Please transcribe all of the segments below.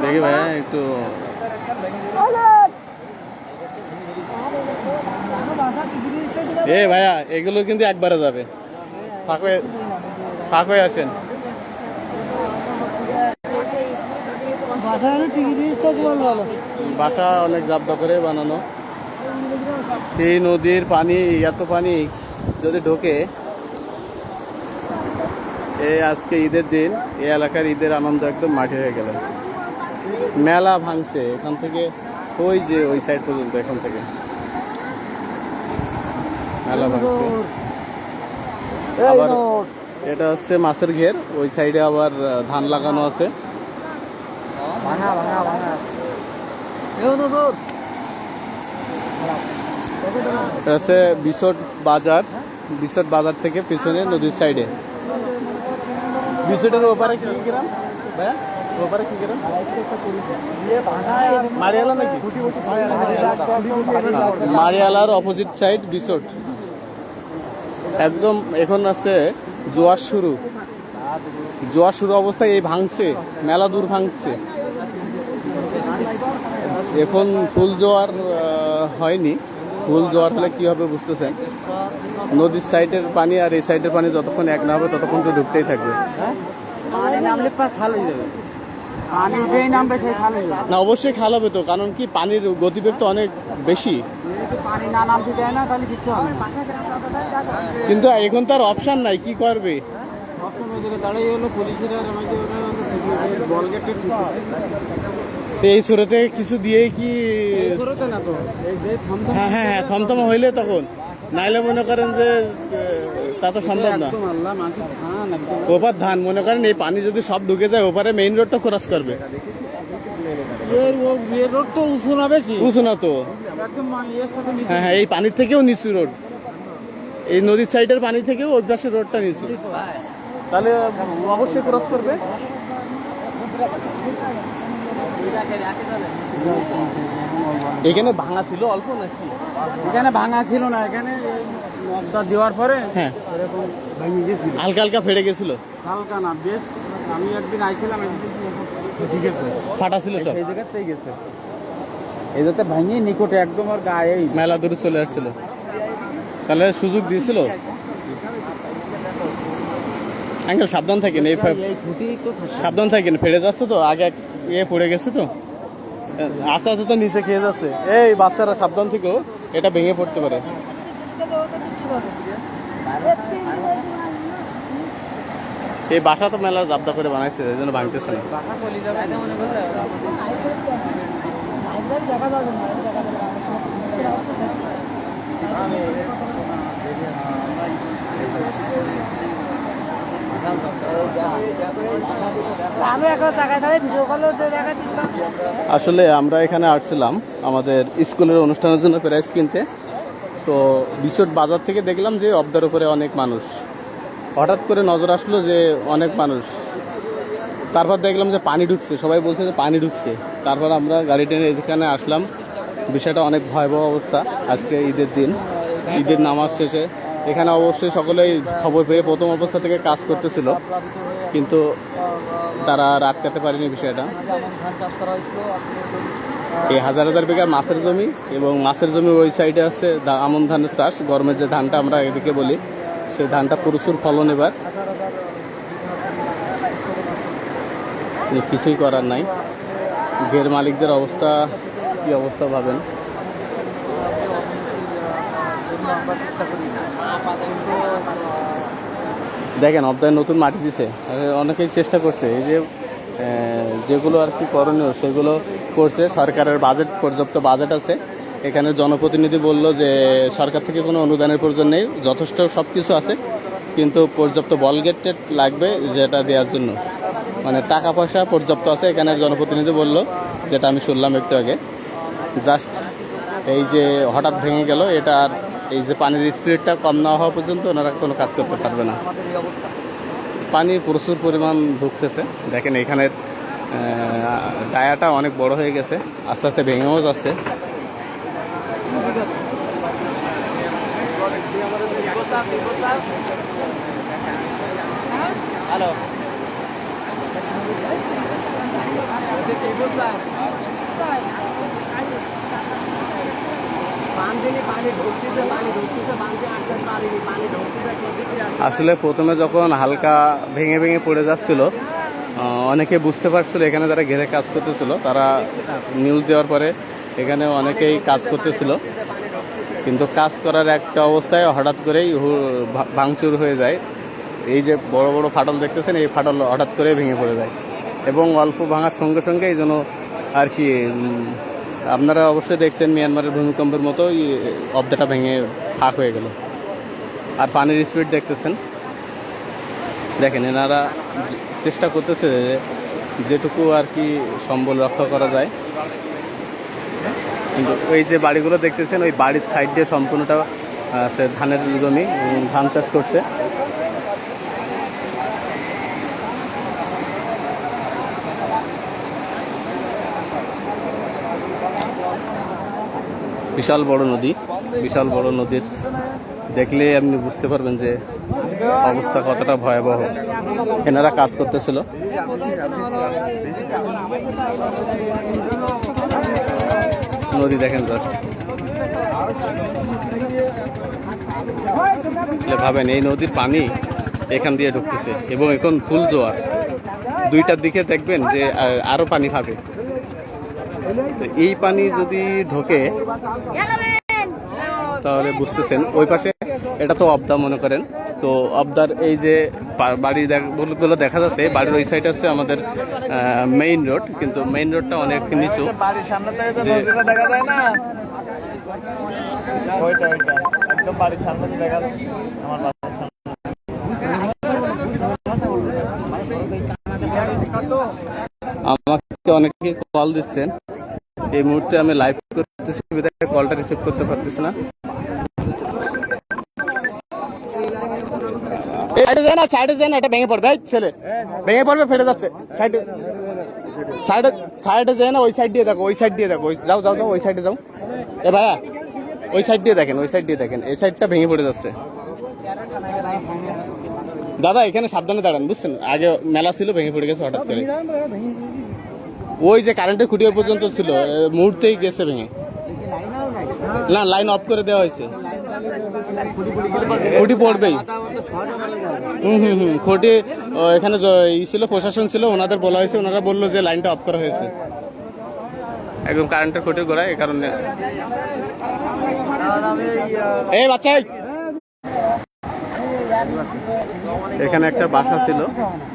দেখি ভাইয়া একটু ভাইয়া এগুলো কিন্তু একবারে যাবে, ফাঁক হয়ে আসেন। বাসা অনেক জাবদা করে বানানো। এই নদীর পানি, এত পানি যদি ঢোকে, আজকে ঈদের দিন এই এলাকার ঈদের আনন্দ একদম মাটি হয়ে গেল। মেলা ভাঙছে এখান থেকে ওই যে ওই সাইড পর্যন্ত, এখান থেকে মেলা ভাঙছে। আবার এটা হচ্ছে মাছের ঘের, ওই সাইডে আবার ধান লাগানো আছে। এটা হচ্ছে বিশট বাজার, বিশট বাজার থেকে পিছনে নদীর সাইডে। বিশটের ওপারে কি গ্রাম ভাইয়া? ওপারে কি গ্রাম? মারিয়ালা নাকি? মারিয়ালার অপোজিট সাইড বিশট। একদম এখন আছে জোয়ার শুরু, জোয়ার শুরু অবস্থায় এই ভাঙছে, মেলা দূর ভাঙছে। এখন ফুল জোয়ার হয়নি, ফুল জোয়ার হলে কি হবে বুঝতেছেন। নদীর সাইডের পানি আর এই সাইডের পানি যতক্ষণ এক না হবে ততক্ষণ তো ঢুকতেই থাকবে। না অবশ্যই খাল হবে তো, কারণ কি পানির গতিবেগ তো অনেক বেশি, কিন্তু এখন তো আর অপশন নাই, কি করবে। এই সুরতে কিছু দিয়ে কি, হ্যাঁ হ্যাঁ হ্যাঁ থমথমা হইলে তখন, নাইলে মনে করেন যে তা তো সম্ভব না। ওপার ধান মনে করেন এই পানি যদি সব ঢুকে যায় ওপারে মেইন রোডটা ক্রস করবে। উঁচু না তো, হ্যাঁ হ্যাঁ এই পানির থেকেও নিচু রোড, এই নদীর সাইডের পানি থেকেও ওই পাশের রোডটা নিচু, তাহলে অবশ্যই ক্রস করবে। এখানে ভাঙা ছিল অল্প নাকি? এখানে ভাঙা ছিল না, এখানে দেওয়ার পরে হ্যাঁ হালকা হালকা ফেটে গেছিল। হালকা না বেশ, আমি একদিন আইছিলাম, ঠিক আছে ফাটা ছিল সব, এই জায়গাতেই গেছে, এই যাতে ভাঙিয়ে নিকটে একদম আর গায়ে মেলা দূরে চলে আসছিল, তাহলে সুযোগ দিয়েছিল। আঙ্কেল সাবধান থাকেন, এই সাবধান থাকেন, ফেটে যাচ্ছে তো, আগে পড়ে গেছে তো, আস্তে আস্তে তো নিচে খেয়ে যাচ্ছে। এই বাচ্চারা সাবধান থেকেও, এটা ভেঙে পড়তে পারে। এই বাসা তো মেলা জাবদা করে বানাইছে, এই জন্য ভাঙতেছে না। আসলে আমরা এখানে আসছিলাম আমাদের স্কুলের অনুষ্ঠানের জন্য প্রাইজ কিনতে, তো বিশট বাজার থেকে দেখলাম যে অবদার উপরে অনেক মানুষ, হঠাৎ করে নজর আসলো যে অনেক মানুষ, তারপর দেখলাম যে পানি ঢুকছে, সবাই বলছে যে পানি ঢুকছে, তারপর আমরা গাড়ি টেনে এখানে আসলাম। বিষয়টা অনেক ভয়াবহ অবস্থা। আজকে ঈদের দিন, ঈদের নামাজ শেষে এখানে অবশ্যই সকলেই খবর পেয়ে প্রথম অবস্থা থেকে কাজ করতেছিল, কিন্তু তারা আর আটকাতে পারেনি বিষয়টা। এই হাজার হাজার বিঘা মাছের জমি, এবং মাছের জমি ওই সাইডে আছে আমন ধানের চাষ, গরমের যে ধানটা আমরা এদিকে বলি, সেই ধানটা প্রচুর ফলন। এবার কিছুই করার নাই। ঘের মালিকদের অবস্থা কি অবস্থা ভাবেন। দেখেন অবদায় নতুন মাটি দিছে, অনেকেই চেষ্টা করছে, এই যে যেগুলো আর কি করণীয় সেগুলো করছে। সরকারের বাজেট, পর্যাপ্ত বাজেট আছে। এখানে জনপ্রতিনিধি বলল যে সরকার থেকে কোনো অনুদানের প্রয়োজন নেই, যথেষ্ট সব কিছু আছে, কিন্তু পর্যাপ্ত বল গেট লাগবে যেটা দেওয়ার জন্য, মানে টাকা পয়সা পর্যাপ্ত আছে এখানে জনপ্রতিনিধি বলল, যেটা আমি শুনলাম একটু আগে। জাস্ট এই যে হঠাৎ ভেঙে গেল, এটা আর এই যে পানির স্পিডটা কম না হওয়া পর্যন্ত ওনারা কোনো কাজ করতে পারবে না। পানি প্রচুর পরিমাণ ঢুকতেছে। দেখেন এখানের ডায়াটা অনেক বড় হয়ে গেছে, আস্তে আস্তে ভেঙেও যাচ্ছে। হ্যালো আসলে প্রথমে যখন হালকা ভেঙে ভেঙে পড়ে যাচ্ছিল, অনেকে বুঝতে পারছিল, এখানে যারা ঘেরে কাজ করতেছিল তারা নিউজ দেওয়ার পরে এখানে অনেকেই কাজ করতেছিল, কিন্তু কাজ করার একটা অবস্থায় হঠাৎ করেই ভাঙচুর হয়ে যায়। এই যে বড় বড় ফাটল দেখতেছেন, এই ফাটল হঠাৎ করে ভেঙে পড়ে যায় এবং অল্প ভাঙার সঙ্গে সঙ্গে এই জন্য আর কি আপনারা অবশ্যই দেখছেন মিয়ানমারের ভূমিকম্পের মতো অবদাটা ভেঙে ফাঁক হয়ে গেল। আর পানির স্পিড দেখতেছেন, দেখেন এনারা চেষ্টা করতেছে যে যেটুকু আর কি সম্বল রক্ষা করা যায়, কিন্তু ওই যে বাড়িগুলো দেখতেছেন ওই বাড়ির সাইড দিয়ে সম্পূর্ণটা আছে ধানের জমি, ধান চাষ করছে। বিশাল বড় নদী, বিশাল বড় নদীর দেখলে আপনি বুঝতে পারবেন যে অবস্থা কতটা ভয়াবহ। এনারা কাজ করতেছিল। নদী দেখেন জাস্ট, ভাবেন এই নদীর পানি এখান দিয়ে ঢুকতেছে এবং এখন ফুল জোয়ার, 2টার দিকে দেখবেন যে আরো পানি খাবে। তো এই পানি যদি ঢোকে তাহলে বুঝতেছেন ওই পাশে, এটা তো অবদা মনে করেন, তো অবদার এই যে বাড়ি গুলো দেখা যাচ্ছে, বাড়ির ওই সাইড আছে আমাদের মেইন রোড, কিন্তু মেইন রোডটা অনেক নিচু। বাড়ির সামনে থেকে যে নদীটা দেখা যায় না, ওইটা একদম বাড়ির সামনে দেখা যায় আমার বাড়ির সামনে। আমাকে অনেকে কল দিচ্ছেন, এই মুহূর্তে আমি লাইভ করতেছি, কলটা রিসিভ করতে পারতেছি না। সাইডে যায় না, এটা ভেঙে পড়বে, ছেলে ভেঙে পড়বে, ফেটে যাচ্ছে। সাইডে সাইডে সাইডে যায় না, ওই সাইড দিয়ে দেখো, ওই সাইড দিয়ে দেখো, যাও যাও যাও, ওই সাইডে যাও। এ ভাইয়া ওই সাইড দিয়ে দেখেন, ওই সাইড দিয়ে দেখেন, এই সাইডটা ভেঙে পড়ে যাচ্ছে। দাদা এখানে সাবধানে দাঁড়ান, বুঝছেন, আগে মেলা ছিল, ভেঙে পড়ে গেছে হঠাৎ করে। ওই যে কারেন্টের খুঁটি পর্যন্ত ছিল, মুহূর্তেই গেছে ভেঙে। না, লাইন অফ করে দেওয়া হয়েছে, খুঁটি পড়বেই। খুঁটি এখানে ছিল, প্রশাসন ছিল, ওনাদের বলা হয়েছে, ওনারা বললো যে লাইনটা অফ করা হয়েছে একদম কারেন্টের খুঁটির গোড়ায়, এই কারণে। এই বাচ্চা, এখানে একটা বাসা ছিল,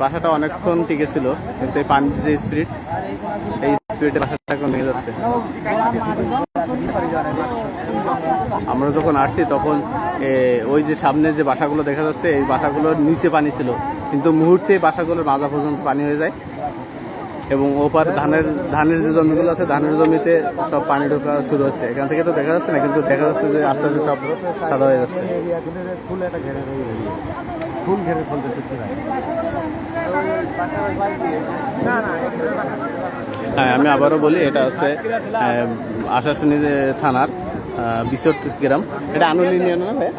বাসাটা অনেকক্ষণ টিকে ছিল, কিন্তু এই পানির যে স্পিড, এই স্পিডে বাসাটা এখন ভেঙে যাচ্ছে। আমরা যখন আসছি তখন ওই যে সামনে যে বাসাগুলো দেখা যাচ্ছে, এই বাসাগুলোর নিচে পানি ছিল, কিন্তু মুহূর্তে বাসাগুলোর মাজা পর্যন্ত পানি হয়ে যায় এবং ওপার ধানের যে জমিগুলো আছে, ধানের জমিতে সব পানি ঢোকা শুরু হচ্ছে। এখান থেকে তো দেখা যাচ্ছে না, কিন্তু দেখা যাচ্ছে যে আস্তে আস্তে সব সাদা হয়ে যাচ্ছে। হ্যাঁ, আমি আবারও বলি, এটা হচ্ছে আশাশুনি থানার বিশট গ্রাম, এটা আনুলি ইউনিয়ন না ভাই,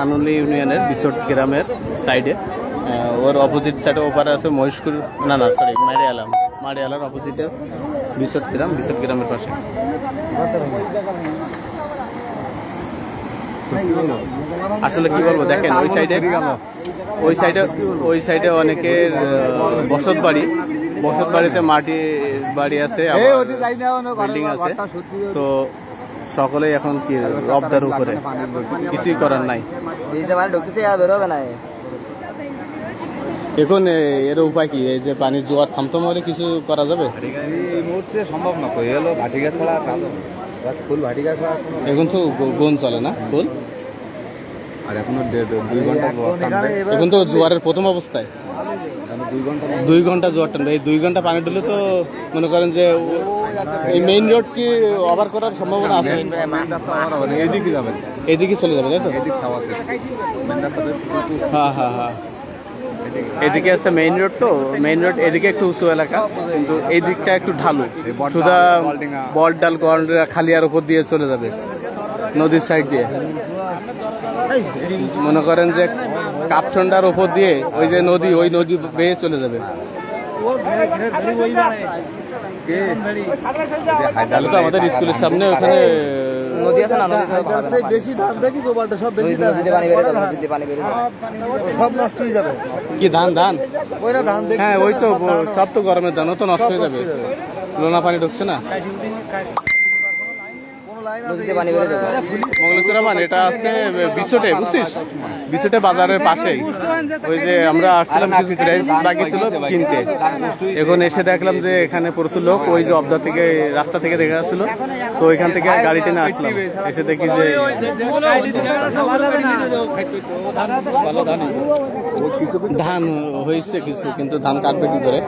আনুলি ইউনিয়নের বিশট গ্রামের সাইডে, ওর অপোজিট সাইডে ওপারে আছে মহেশপুর, না সরি মারিয়ালার অপোজিটে বিশট গ্রামের পাশে। আসলে কি বলবো, দেখেন ওই সাইডে অনেকের বসত বাড়িতে মাটি বাড়ি আছে, বিল্ডিং আছে, তো সকলেই এখন কি অবদার উপরে, কিছুই করার নাই। এখন এর উপায় কি, এই যে পানির জোয়ার থামতে হলে কিছু করা যাবে? এই মুহূর্তে সম্ভব না, এলো ভাটিকা ছাড়া ফুল, ভাটিকা ছাড়া এখন তো গোন চলে না ফুল, আর এখনো 2 ঘন্টা, এখন তো জোয়ারের প্রথম অবস্থায় 2 ঘন্টা জোয়ার টানবে। এই 2 ঘন্টা পানি ঢুলে তো মনে করেন যে এই মেইন রোড কি ওভার করার সম্ভাবনা আছে? এইদিকে যাবেন, এদিকে চলে যাবে, তাই তো? হ্যাঁ, এদিকে আছে মেইন রোড, তো মেইন রোড এদিকে একটু উঁচু এলাকা, কিন্তু এই দিকটা একটু ঢালু, সুদা বলডাল খালিয়ার উপর দিয়ে চলে যাবে নদীর সাইড দিয়ে। মনে করেন যে কাপসন্ডার উপর দিয়ে ওই যে নদী, ওই নদী বেয়ে চলে যাবে। তাহলে তো আমাদের স্কুলের সামনে ওখানে নদী আছে না, বেশি ধান দেখি গোবারটা সব বেশি ধান সব নষ্ট হয়ে যাবে। কি ধান ধান ওই না ধান দেখি হ্যাঁ ওই তো সব তো গরমের ধান ও তো নষ্ট হয়ে যাবে, লোনা পানি ঢুকছে না। মঙ্গলেশ্বরা মানে এটা আছে বিশোটে, বুঝছিস, বিশোটে বাজারের পাশেই। ওই যে আমরা আসছিলাম কিছু ড্রেস বাকি ছিল কিনতে, এখন এসে দেখলাম যে এখানে প্রচুর লোক, ওই যে অবদা থেকে রাস্তা থেকে দেখা যাচ্ছিল, তো ওইখান থেকে গাড়ি টেনে আসলাম, এসে দেখি যে ধান হয়েছে কিছু, কিন্তু ধান কাটবে কি করে।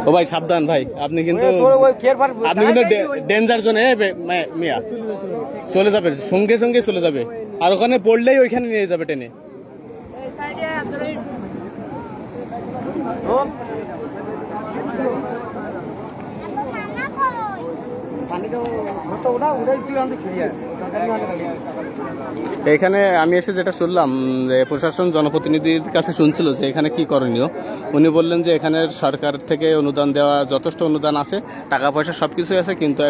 ও ভাই সাবধান ভাই, আপনি কিন্তু ডেঞ্জার জোনে মিয়া চলে যাবে, সঙ্গে সঙ্গে চলে যাবে, আর ওখানে পড়লেই ওইখানে নিয়ে যাবে টেনে। এখানে আমি এসে যেটা শুনলাম যে প্রশাসন জনপ্রতিনিধির কাছে শুনছিল যে এখানে কি করণীয়, উনি বললেন যে এখানে সরকার থেকে অনুদান দেওয়া যথেষ্ট অনুদান আছে, টাকা পয়সা সবকিছুই আছে, কিন্তু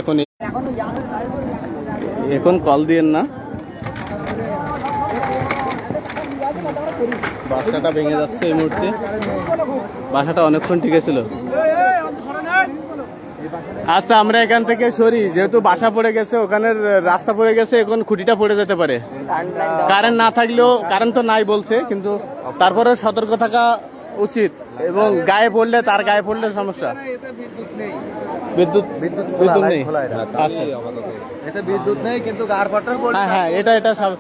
এখন কল দিয়েন না, বাসাটা ভেঙে যাচ্ছে এই মুহূর্তে, বাসাটা অনেকক্ষণ টিকে ছিল। আচ্ছা আমরা এখান থেকে সরি, যেহেতু বাসা পড়ে গেছে, ওখানের রাস্তা পড়ে গেছে, এখন খুঁটিটা পড়ে যেতে পারে, কারেন্ট না থাকলেও, কারেন্ট তো নাই বলছে, কিন্তু তারপরে সতর্ক থাকা উচিত, এবং গায়ে পড়লে, তার গায়ে পড়লে সমস্যা। বিদ্যুৎ বিদ্যুৎ নেই, আচ্ছা এটা বিদ্যুৎ নেই, কিন্তু হ্যাঁ হ্যাঁ এটা সব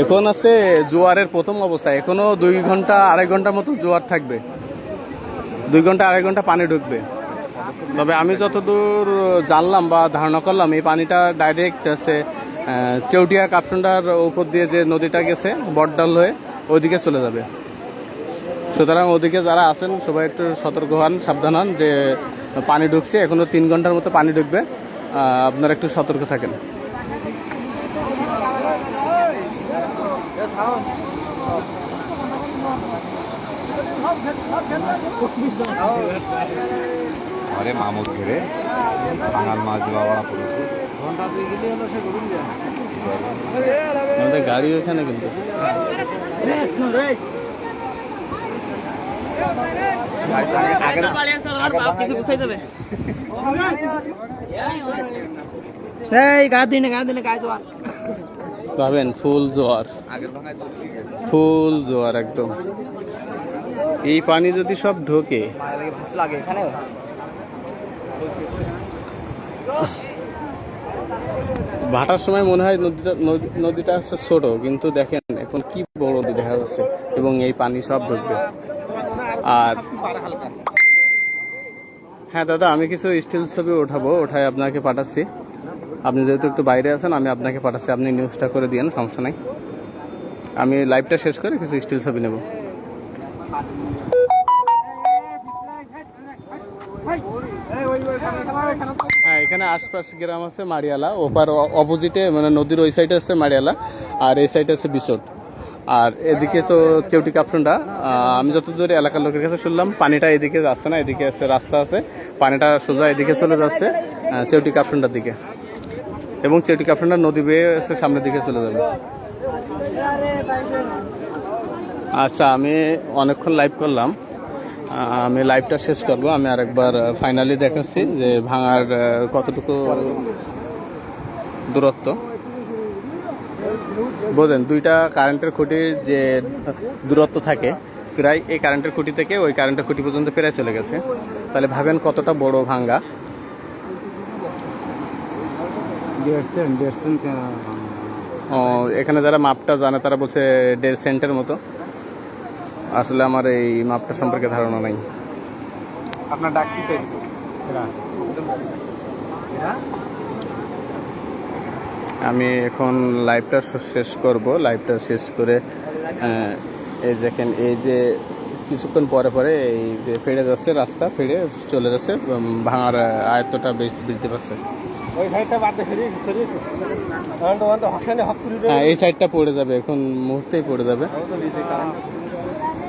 এখন আছে জোয়ারের প্রথম অবস্থা, এখনো 2 ঘন্টা 2.5 ঘন্টার মতো জোয়ার থাকবে, 2 ঘন্টা 2.5 ঘন্টা পানি ঢুকবে। তবে আমি যতদূর জানলাম বা ধারণা করলাম, এই পানিটা ডাইরেক্ট আছে চেউটিয়া কাপসুন্ডার উপর দিয়ে যে নদীটা গেছে বটডাল হয়ে ওইদিকে চলে যাবে। সুতরাং ওদিকে যারা আছেন সবাই একটু সতর্ক হন, সাবধান হন, যে পানি ঢুকছে, এখনো 3 ঘন্টার মতো পানি ঢুকবে, আপনারা একটু সতর্ক থাকেন। আরে মামুদ ঘিরে বাঙাল মাছ দেওয়া পড়েছে, আমাদের গাড়ি ওখানে, কিন্তু পাবেন ফুল জোয়ার, ফুল জোয়ার একদম। এই পানি যদি সব ঢোকে, ভাটার সময় মনে হয় নদীটা হচ্ছে ছোট, কিন্তু দেখেন এখন কি বড় নদী দেখা যাচ্ছে, এবং এই পানি সব ঢুকবে। আর হ্যাঁ দাদা, আমি কিছু স্টিল ছবি ওঠাই আপনাকে পাঠাচ্ছি, আপনি যেহেতু একটু বাইরে আছেন, আমি আপনাকে পাঠাচ্ছি, আপনি নিউজটা করে দিয়েন, সমস্যা নাই। আমি লাইভটা শেষ করে কিছু স্টিল ছবি নেব। হ্যাঁ এখানে আশপাশ গ্রাম আছে মারিয়ালা, ওপার অপোজিটে মানে নদীর ওই সাইডে আছে মারিয়ালা, আর এই সাইডে আছে বিশোট, আর এদিকে তো চেউটি কাপসুন্ডা। আমি যতদূর এলাকার লোকের কাছে শুনলাম, পানিটা এদিকে যাচ্ছে না, এদিকে আছে রাস্তা আছে, পানিটা সোজা এদিকে চলে যাচ্ছে চেউটি কাপসুন্ডার দিকে, এবং চেউটি কাপসুন্ডার নদী বেয়ে এসে সামনের দিকে চলে যাবে। আচ্ছা আমি অনেকক্ষণ লাইভ করলাম, আমি লাইভটা শেষ করব। আমি আরেকবার ফাইনালি দেখাচ্ছি যে ভাঙার কতটুকু দূরত্ব, বোঝেন, 2টা কারেন্টের খুঁটির যে দূরত্ব থাকে প্রায়, এই কারেন্টের খুঁটি থেকে ওই কারেন্টের খুঁটি পর্যন্ত প্রায় চলে গেছে, তাহলে ভাবেন কতটা বড় ভাঙ্গা। এখানে যারা মাপটা জানে তারা বলছে 1.5 সেন্টের মতো, আসলে আমার এই মাপটা সম্পর্কে ধারণা নাই। আপনার ডাক কি আমি এখন লাইভটা শেষ করব, লাইভটা শেষ করে এই দেখেন, এই যে কিছুক্ষণ পরে পরে এই যে ফেড়ে যাচ্ছে, রাস্তা ফেড়ে চলে যাচ্ছে, ভাঙার আয়ত্তটা বেশ বৃদ্ধি পাচ্ছে। ওই সাইডটা বাদ দিয়ে সরিয়েছে হ্যাঁ এই সাইডটা পড়ে যাবে, এখন মুহূর্তেই পড়ে যাবে।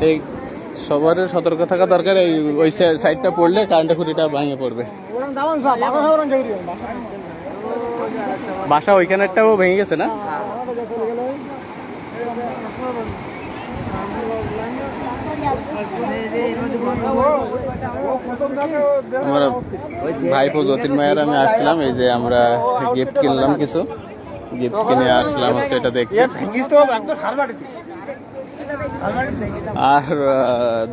এই সবার সতর্ক থাকা দরকার, এই ওই সাইডটা পড়লে কারেন্টের খুঁটিটা ভেঙে পড়বে। বাসা ওইখানেরটাও ভেঙে গেছে না? আমরা ভাইপো যতীন মায়ের আমি আসছিলাম, এই যে আমরা গিফট কিনলাম, কিছু গিফট কিনে আসলাম হচ্ছে এটা দেখতে। আর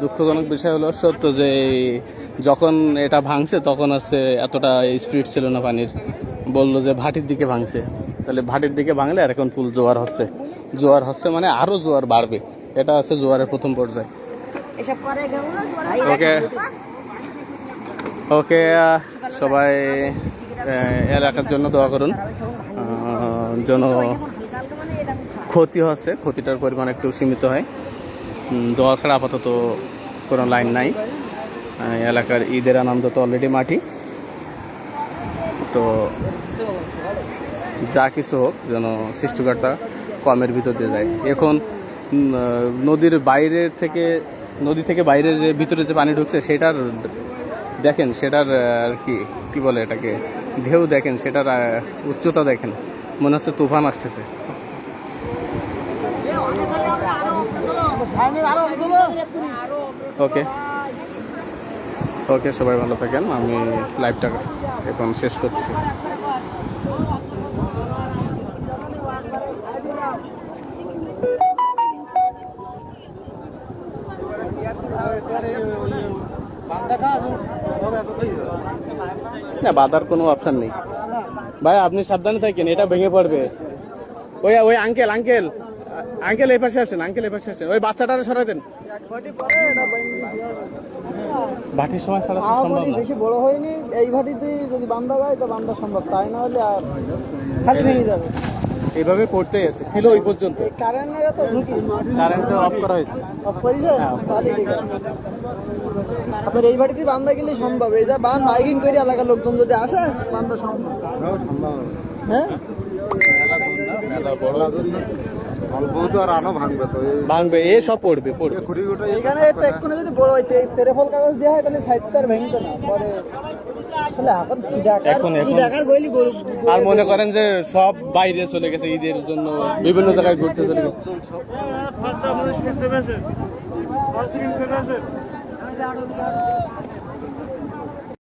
দুঃখজনক বিষয় হলো সত্য যে যখন এটা ভাঙছে তখন আছে এতটা স্পিড ছিল না পানির, বললো যে ভাটির দিকে ভাঙছে, তাহলে ভাটির দিকে ভাঙলে আর এখন ফুল জোয়ার হচ্ছে, জোয়ার হচ্ছে মানে আরো জোয়ার বাড়বে, এটা আছে জোয়ারের প্রথম পর্যায়ে। ওকে ওকে সবাই এলাকার জন্য দোয়া করুন, যেন ক্ষতি হচ্ছে ক্ষতিটার পরিমাণ একটু সীমিত হয়। দোয়া ছাড়া আপাতত কোনো লাইন নাই। এলাকার ঈদের আনন্দ তো অলরেডি মাটি, তো যা কিছু হোক যেন সৃষ্টিকর্তা কমের ভিতর দিয়ে যায়। এখন নদীর বাইরের থেকে, নদী থেকে বাইরে যে ভিতরে যে পানি ঢুকছে সেটার দেখেন, সেটার আর কি বলে এটাকে, ঢেউ দেখেন, সেটার উচ্চতা দেখেন, মনে হচ্ছে তুফান আসতেছে। ওকে ওকে সবাই ভালো থাকেন, আমি লাইভটা এখন শেষ করছি। না বাধার কোনো অপশন নেই ভাই, আপনি সাবধানে থাকেন, এটা ভেঙে পড়বে। ওই ওই আঙ্কেল আঙ্কেল আঙ্কেল এই পাশে আসেন, আঙ্কেল এই পাশে আসেন, ওই বাচ্চাটারে সরাই দেন। ভাটির সময় ছাড়া তো সম্ভব না। বেশি বড় হয়নি, এই ভাটিতে যদি বান্ধা যায় তো বান্ধা সম্ভব, তাই না হলে আর খালি ভেঙে যাবে। এইভাবে করতেই আছে, ছিল ওই পর্যন্ত। কারেন্টের তো ঝুঁকি, কারেন্ট অফ করা হয়েছে। অফ করেছে, তাহলে ঠিক আছে। আপনার এই বাড়িতে বান্ধা গেলে সম্ভব, এই যা বান বাইকিং করে এলাকার লোকজন যদি আসে বান্ধা সম্ভব। হ্যাঁ ভাঙবে, এ সব পড়বে পড়বে। এখানে তো এক্ষুনি যদি বড় হইতে তেরেফল কাগজ দেওয়া হয় তাহলে সাইড তার ভেঙতো না পরে। আসলে এখন কি ঢাকার গইলি গরু। আর মনে করেন যে সব বাইরে চলে গেছে ঈদের জন্য, বিভিন্ন জায়গায় ঘুরতে চলে গেছে।